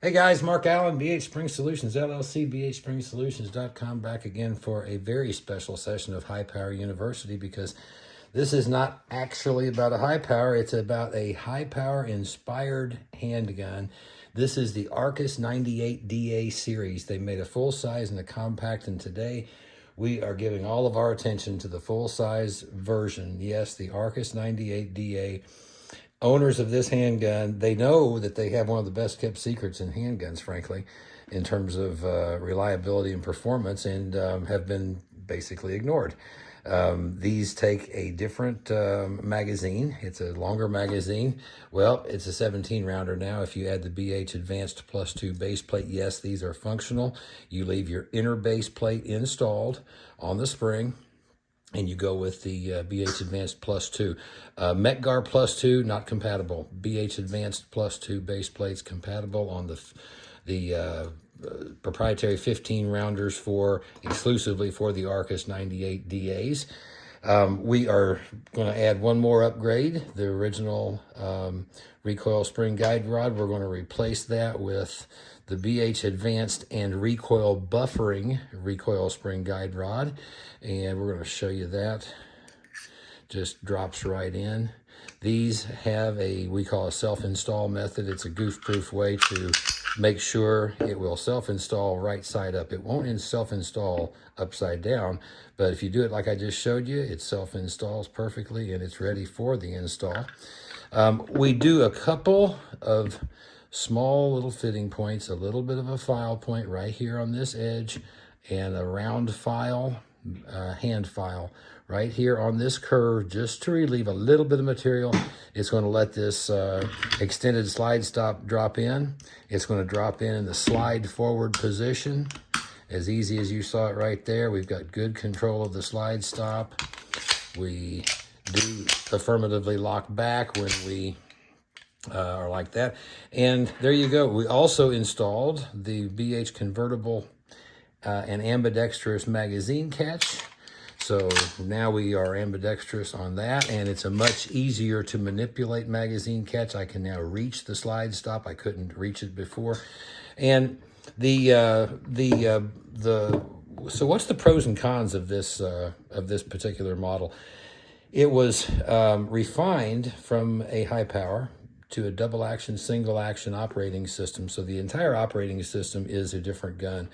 Hey guys, Mark Allen, BHSpringSolutions, LLC, BHSpringSolutions.com, back again for a very special session of High Power University, because this is not actually about a high power, it's about a high power inspired handgun. This is the Arcus 98DA series. They made a full size and a compact, and today we are giving all of our attention to the full size version. Yes, the Arcus 98DA. Owners of this handgun, they know that they have one of the best kept secrets in handguns, frankly, in terms of reliability and performance, and have been basically ignored. These take a different magazine. It's a longer magazine. Well, it's a 17 rounder now. If you add the BH Advanced +2 base plate, yes, these are functional. You leave your inner base plate installed on the spring, and you go with the BH Advanced +2. Metgar +2, not compatible. BH Advanced +2 base plates compatible on the proprietary 15 rounders exclusively for the Arcus 98DAs. We are going to add one more upgrade, the original recoil spring guide rod. We're going to replace that with the BH Advanced and recoil buffering recoil spring guide rod, and we're going to show you that. Just drops right in. These have we call a self-install method. It's a goof-proof way to make sure it will self-install right side up. It won't self-install upside down, but if you do it like I just showed you, it self-installs perfectly and it's ready for the install. We do a couple of small little fitting points, a little bit of a file point right here on this edge, and a round file, hand file right here on this curve, just to relieve a little bit of material. It's going to let this extended slide stop drop in. It's going to drop in the slide forward position, as easy as you saw it right there. We've got good control of the slide stop. We do affirmatively lock back when we are like that. And there you go. We also installed the BH convertible and ambidextrous magazine catch. So now we are ambidextrous on that, and it's a much easier to manipulate magazine catch. I can now reach the slide stop. I couldn't reach it before. And so what's the pros and cons of this particular model? It was refined from a high power to a double action, single action operating system. So the entire operating system is a different gun.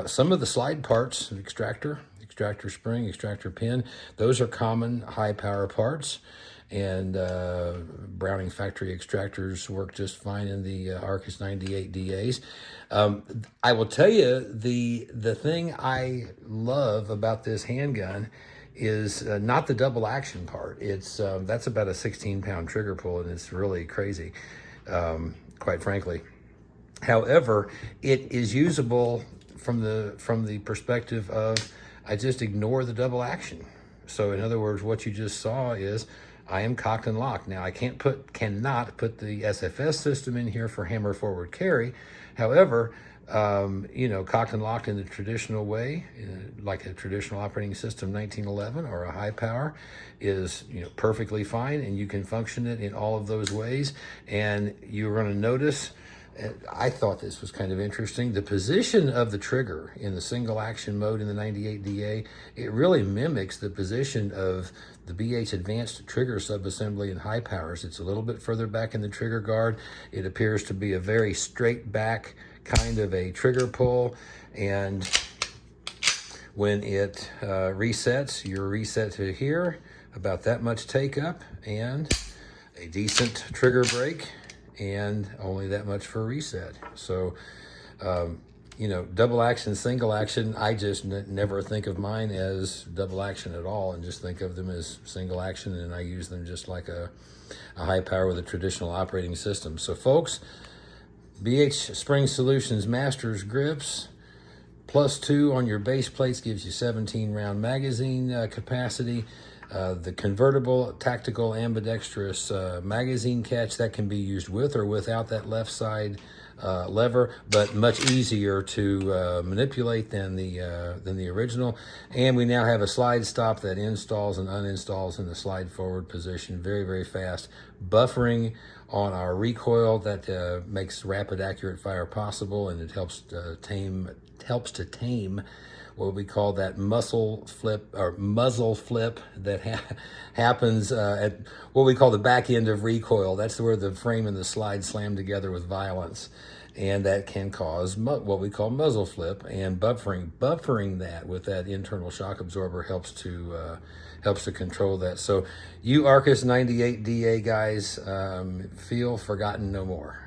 Some of the slide parts, extractor spring, extractor pin, those are common high power parts, and Browning factory extractors work just fine in the Arcus 98DAs. I will tell you, the thing I love about this handgun is not the double action part. It's that's about a 16-pound trigger pull, and it's really crazy, quite frankly. However, it is usable from the perspective of, I just ignore the double action. So in other words, what you just saw is I am cocked and locked. Now I cannot put the SFS system in here for hammer forward carry. However, cocked and locked in the traditional way, like a traditional operating system 1911 or a high power, is perfectly fine, and you can function it in all of those ways. And you're going to notice, I thought this was kind of interesting, the position of the trigger in the single action mode in the 98DA, it really mimics the position of the BH Advanced trigger subassembly in high powers. It's a little bit further back in the trigger guard. It appears to be a very straight back kind of a trigger pull, and when it resets, you're reset to here, about that much take up, and a decent trigger break, and only that much for reset. So, double action, single action, I just never think of mine as double action at all, and just think of them as single action, and I use them just like a high power with a traditional operating system. So folks, BHSpringSolutions Masters grips +2 on your base plates gives you 17 round magazine capacity. The convertible tactical ambidextrous magazine catch, that can be used with or without that left side lever, but much easier to manipulate than the original. And we now have a slide stop that installs and uninstalls in the slide forward position very, very fast. Buffering on our recoil that makes rapid, accurate fire possible, and it helps to tame what we call that muzzle flip that happens at what we call the back end of recoil. That's where the frame and the slide slam together with violence, and that can cause what we call muzzle flip. And buffering that with that internal shock absorber helps to control that. So you Arcus 98 DA guys, feel forgotten no more.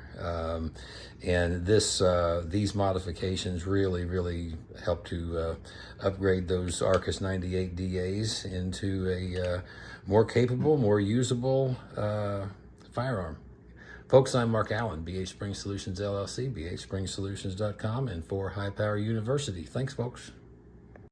And these modifications really help to upgrade those Arcus 98 DAs into a more capable, more usable firearm. Folks, I'm Mark Allen, BH Spring Solutions LLC, BHSpringSolutions.com, and for High Power University. Thanks, folks.